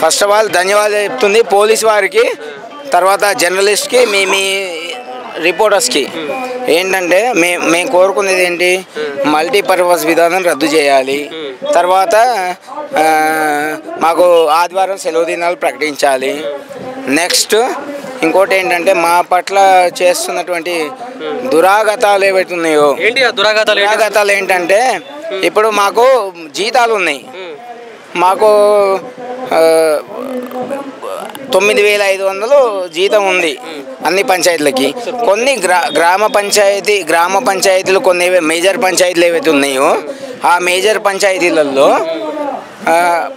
First of all ధన్యవాదాలు చెప్తుంది police వారికి, తర్వాత జర్నలిస్ట్కి, మీ రిపోర్టర్స్కి. ఏంటంటే మేము కోరుకునేది ఏంటి, మల్టీపర్పస్ విధానం రద్దు చేయాలి. తర్వాత మాకు ఆదివారం సెలవు దినాలు ప్రకటించాలి. నెక్స్ట్ ఇంకోటి ఏంటంటే మా పట్ల చేస్తున్నటువంటి దురాగతాలు ఏవైతే ఉన్నాయో, దురాగతాలు ఏంటంటే ఇప్పుడు మాకు జీతాలు ఉన్నాయి. మాకు 9,500 జీతం ఉంది అన్ని పంచాయతీలకి. కొన్ని గ్రామ పంచాయతీలు కొన్ని మేజర్ పంచాయతీలు ఏవైతే ఉన్నాయో ఆ మేజర్ పంచాయతీలలో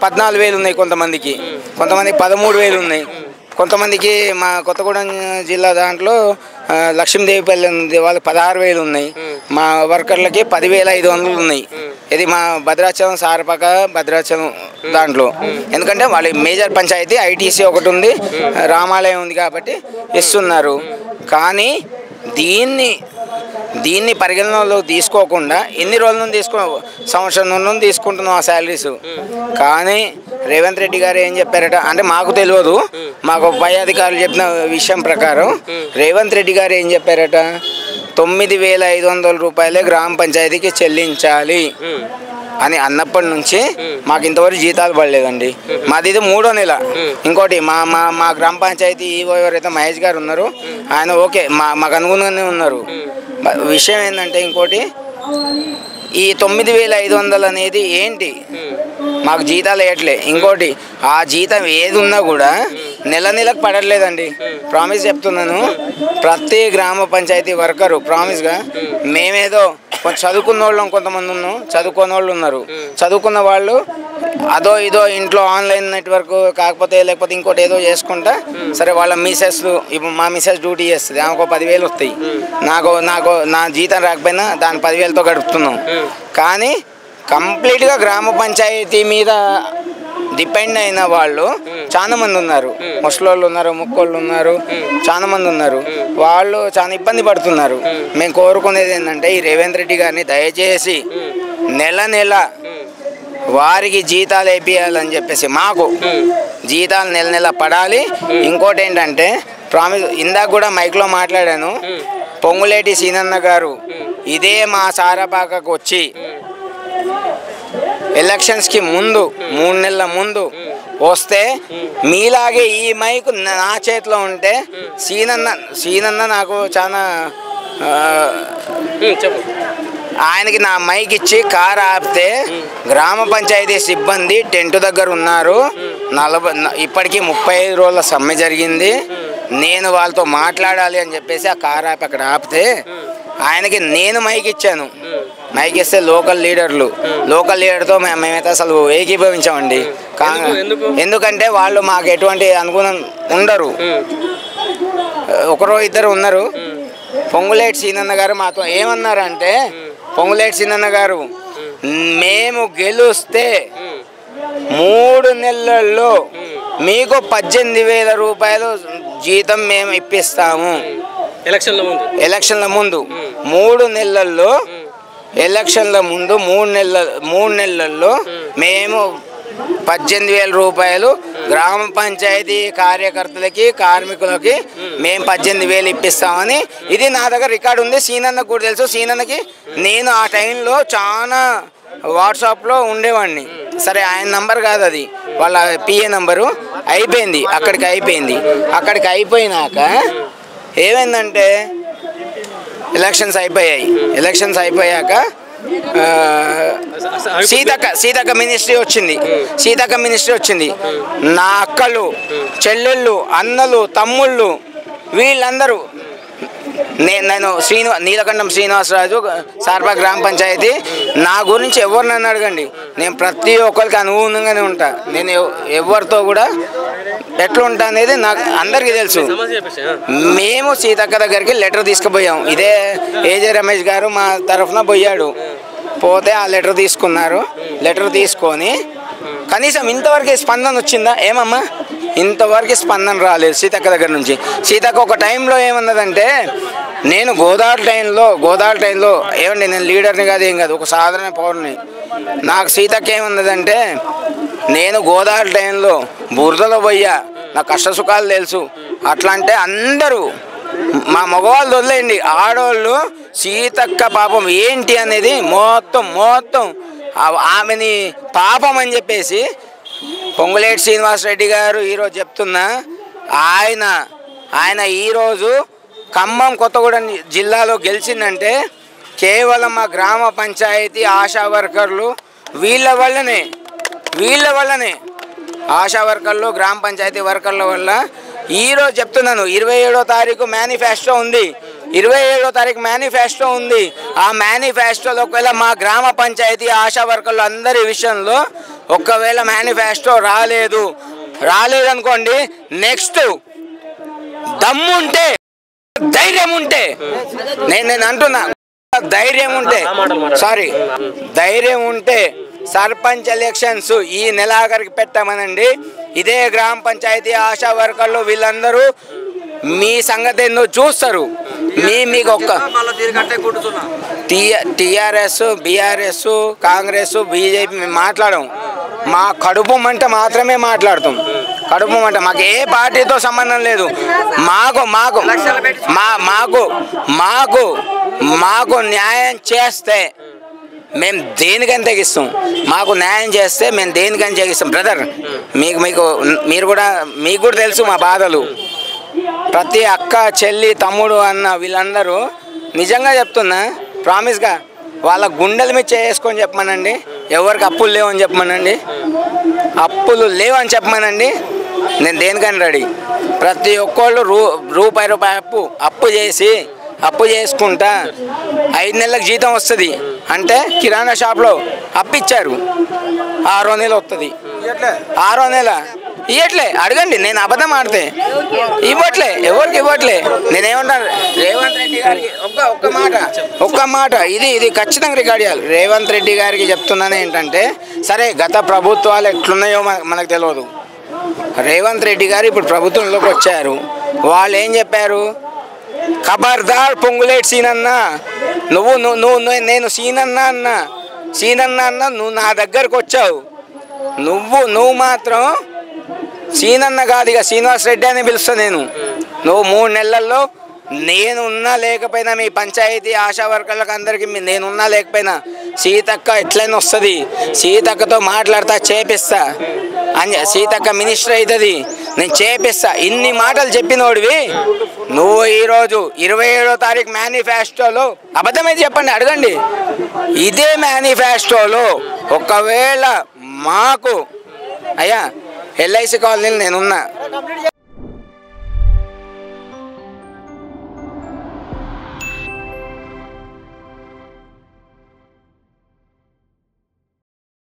14,000 ఉన్నాయి, కొంతమందికి 13,000 ఉన్నాయి, కొంతమందికి మా కొత్తగూడెం జిల్లా దాంట్లో లక్ష్మీదేవిపల్లి ఉంది, వాళ్ళకి 16,000 ఉన్నాయి. మా వర్కర్లకి 10,500 ఉన్నాయి. ఇది మా భద్రాచలం సారపాక భద్రాచలం దాంట్లో. ఎందుకంటే వాళ్ళ మేజర్ పంచాయతీ ఐటీసీ ఒకటి ఉంది, రామాలయం ఉంది కాబట్టి ఇస్తున్నారు. కానీ దీన్ని పరిగణనలో తీసుకోకుండా ఎన్ని రోజుల నుండి సంవత్సరం నుండి తీసుకుంటున్నాం ఆ శాలరీస్. కానీ రేవంత్ రెడ్డి గారు ఏం చెప్పారట అంటే మాకు తెలియదు, మాకు పై అధికారులు చెప్పిన విషయం ప్రకారం రేవంత్ రెడ్డి గారు ఏం చెప్పారట, 9,500 రూపాయలే గ్రామ పంచాయతీకి చెల్లించాలి అని అన్నప్పటి నుంచి మాకు ఇంతవరకు జీతాలు పడలేదండి. మాది ఇది 3వ నెల. ఇంకోటి మా గ్రామ పంచాయతీ ఈవో ఎవరైతే మహేష్ గారు ఉన్నారో ఆయన ఓకే మాకు అనుగుణంగానే ఉన్నారు. విషయం ఏంటంటే ఇంకోటి ఈ 9,500 అనేది ఏంటి, మాకు జీతాలు వేయట్లే. ఇంకోటి ఆ జీతం ఏది ఉన్నా కూడా నెలకు పడట్లేదండి. ప్రామిస్ చెప్తున్నాను, ప్రతి గ్రామ పంచాయతీ వర్కరు ప్రామిస్గా మేమేదో చదువుకున్న వాళ్ళం కొంతమంది ఉన్నాం, చదువుకున్న వాళ్ళు ఉన్నారు. చదువుకున్న వాళ్ళు అదో ఇదో ఇంట్లో ఆన్లైన్ నెట్వర్క్ లేకపోతే ఇంకోటి ఏదో చేసుకుంటా సరే వాళ్ళ మిసెస్లు, ఇప్పుడు మా మిసెస్ డ్యూటీ చేస్తుంది, ఆమెకు 10,000 వస్తాయి, నాకు నా జీతం రాకపోయినా దాని 10,000తో గడుపుతున్నాం. కానీ కంప్లీట్గా గ్రామ పంచాయతీ మీద డిపెండ్ అయిన వాళ్ళు చాలా మంది ఉన్నారు. ముసలోళ్ళు ఉన్నారు, ముక్కోళ్ళు ఉన్నారు, చాలా మంది ఉన్నారు. వాళ్ళు చాలా ఇబ్బంది పడుతున్నారు. మేము కోరుకునేది ఏంటంటే ఈ రేవంత్ రెడ్డి గారిని దయచేసి నెల వారికి జీతాలు వేపియాలని చెప్పేసి, మాకు జీతాలు నెల పడాలి. ఇంకోటి ఏంటంటే ప్రామిస్, ఇందాక కూడా మైక్లో మాట్లాడాను, పొంగులేటి సీనన్న గారు ఇదే మా సారపాకకు వచ్చి ఎలక్షన్స్కి ముందు 3 నెలల ముందు వస్తే మీలాగే ఈ మైక్ నా చేతిలో ఉంటే సీనన్న నాకు చాలా ఆయనకి నా మైక్ ఇచ్చి కారు ఆపితే గ్రామ పంచాయతీ సిబ్బంది టెంట్ దగ్గర ఉన్నారు. ఇప్పటికీ 35 రోజుల సమ్మె జరిగింది. నేను వాళ్ళతో మాట్లాడాలి అని చెప్పేసి ఆ కారు ఆపి అక్కడ ఆపితే ఆయనకి నేను మైక్ ఇచ్చాను. మైక్ ఇస్తే లోకల్ లీడర్తో మేమైతే అసలు ఏకీభవించామండి. ఎందుకంటే వాళ్ళు మాకు ఎటువంటి అనుగుణం ఉండరు. ఒకరో ఇద్దరు ఉన్నారు. పొంగులేటి సీనన్న గారు మాతో ఏమన్నారంటే, పొంగులేటి సీనన్న గారు మేము గెలుస్తే 3 నెలల్లో మీకు 18,000 రూపాయలు జీతం మేము ఇప్పిస్తాము. ఎలక్షన్ల ముందు 3 నెలల్లో ఎలక్షన్ల ముందు 3 నెలల్లో మేము 18,000 రూపాయలు గ్రామ పంచాయతీ కార్యకర్తలకి కార్మికులకి మేము 18,000 ఇప్పిస్తామని ఇది నా దగ్గర రికార్డు ఉంది. సీనన్నకు కూడా తెలుసు. సీనన్నకి నేను ఆ టైంలో చాలా వాట్సాప్లో ఉండేవాడిని. సరే ఆయన నంబర్ కాదు, అది వాళ్ళ పిఏ నంబరు. అయిపోయింది, అక్కడికి అయిపోయినాక ఏమైందంటే ఎలక్షన్స్ అయిపోయాక సీతక్క మినిస్ట్రీ వచ్చింది. నా అక్కలు, చెల్లెళ్ళు, అన్నలు, తమ్ముళ్ళు వీళ్ళందరూ నేను నీలకంఠం శ్రీనివాసరాజు సార్పాక గ్రామ పంచాయతీ. నా గురించి ఎవరినన్ను అడగండి, నేను ప్రతి ఒక్కరికి అనుగుణంగానే ఉంటా. నేను ఎవరితో కూడా ఎట్లా ఉంటా అనేది నాకు అందరికీ తెలుసు. మేము సీతక్క దగ్గరికి లెటర్ తీసుకుపోయాం. ఇదే ఏజే రమేష్ గారు మా తరఫున పోయాడు. పోతే ఆ లెటర్ తీసుకున్నారు. లెటర్ తీసుకొని కనీసం ఇంతవరకు స్పందన వచ్చిందా ఏమమ్మా? ఇంతవరకు స్పందన రాలేదు సీతక్క దగ్గర నుంచి. సీతక్క ఒక టైంలో ఏమన్నదంటే, నేను గోదావరి టైంలో ఏమండి నేను లీడర్ని కాదు ఏం కాదు, ఒక సాధారణ పౌరుని. నాకు సీతక్క ఏమన్నదంటే, నేను గోదావరి టైంలో బురదలో పోయా, నా కష్ట సుఖాలు తెలుసు. అట్లా అంటే అందరూ మా మగవాళ్ళు వదిలేయండి, ఆడవాళ్ళు సీతక్క పాపం ఏంటి అనేది మొత్తం ఆమెని పాపం అని చెప్పేసి పొంగులేటి శ్రీనివాసరెడ్డి గారు ఈరోజు చెప్తున్నా. ఆయన ఈరోజు ఖమ్మం కొత్తగూడెం జిల్లాలో గెలిచిందంటే కేవలం మా గ్రామ పంచాయతీ ఆశా వర్కర్లు వీళ్ళ వల్లనే ఆశా వర్కర్లు గ్రామ పంచాయతీ వర్కర్ల వల్ల. ఈరోజు చెప్తున్నాను, 27వ తారీఖు మేనిఫెస్టో ఉంది. 27వ తారీఖు మేనిఫెస్టో ఉంది. ఆ మేనిఫెస్టోలో ఒకవేళ మా గ్రామ పంచాయతీ ఆశా వర్కర్లు అందరి విషయంలో ఒకవేళ మేనిఫెస్టో రాలేదనుకోండి, నెక్స్ట్ దమ్ముంటే ధైర్యం ఉంటే నేను అంటున్నా, ధైర్యం ఉంటే సర్పంచ్ ఎలక్షన్స్ ఈ నెలాఖరికి పెట్టమనండి. ఇదే గ్రామ పంచాయతీ ఆశా వర్కర్లు వీళ్ళందరూ మీ సంగతి ఏందో చూస్తారు. మీకు ఒక్క టీఆర్ఎస్, బీఆర్ఎస్, కాంగ్రెస్, బీజేపీ మేము మాట్లాడము. మా కడుపు మంట మాత్రమే మాట్లాడుతాం. కడుపు మంట, మాకు ఏ పార్టీతో సంబంధం లేదు. మాకు న్యాయం చేస్తే మేము దేనికని తెగిస్తాం. మాకు న్యాయం చేస్తే మేము దేనికని తెగిస్తాం. బ్రదర్, మీకు కూడా తెలుసు మా బాధలు. ప్రతి అక్క, చెల్లి, తమ్ముడు అన్న వీళ్ళందరూ నిజంగా చెప్తున్నా, ప్రామిస్గా వాళ్ళ గుండెల మీద చేసుకొని చెప్పమనండి. ఎవరికి అప్పులు లేవని చెప్పమనండి, అప్పులు లేవని చెప్పమనండి. నేను దేనికని రెడీ. ప్రతి ఒక్కళ్ళు రూపాయి అప్పు చేసుకుంటా 5 నెలలకు జీతం వస్తుంది అంటే కిరాణా షాప్లో అప్పిచ్చారు, 6వ నెల వస్తుంది. 6వ నెల ఇవ్వట్లే, అడగండి. నేను అబద్ధం ఆడితే ఇవ్వట్లే, ఎవరికి ఇవ్వట్లే. నేనేమంటాను, రేవంత్ రెడ్డి గారికి ఒక్క మాట ఇది ఖచ్చితంగా రికార్డ్ చేయాలి. రేవంత్ రెడ్డి గారికి చెప్తున్నాను ఏంటంటే, సరే గత ప్రభుత్వాలు ఎట్లున్నాయో మనకు తెలియదు. రేవంత్ రెడ్డి గారు ఇప్పుడు ప్రభుత్వంలోకి వచ్చారు. వాళ్ళు ఏం చెప్పారు, ఖబర్దార్ పొంగులేటి సీనన్న, నేను సీనన్న అన్న నువ్వు నా దగ్గరకు వచ్చావు, నువ్వు మాత్రం సీనన్న కాదు, ఇక శ్రీనివాసరెడ్డి అని పిలుస్తా నేను. నువ్వు 3 నెలల్లో నేనున్నా లేకపోయినా మీ పంచాయతీ ఆశా వర్కర్లకు అందరికీ నేనున్నా లేకపోయినా సీతక్క ఎట్లయినా వస్తుంది, సీతక్కతో మాట్లాడతా, చేపిస్తా అని, సీతక్క మినిస్టర్ అవుతుంది, నేను చేపిస్తా. ఇన్ని మాటలు చెప్పినోడివి నువ్వు ఈరోజు 27వ తారీఖు మేనిఫెస్టోలో అబద్ధమైతే చెప్పండి, అడగండి. ఇదే మేనిఫెస్టోలో ఒకవేళ మాకు అయ్యా LIC కాలనీలు నేనున్నా,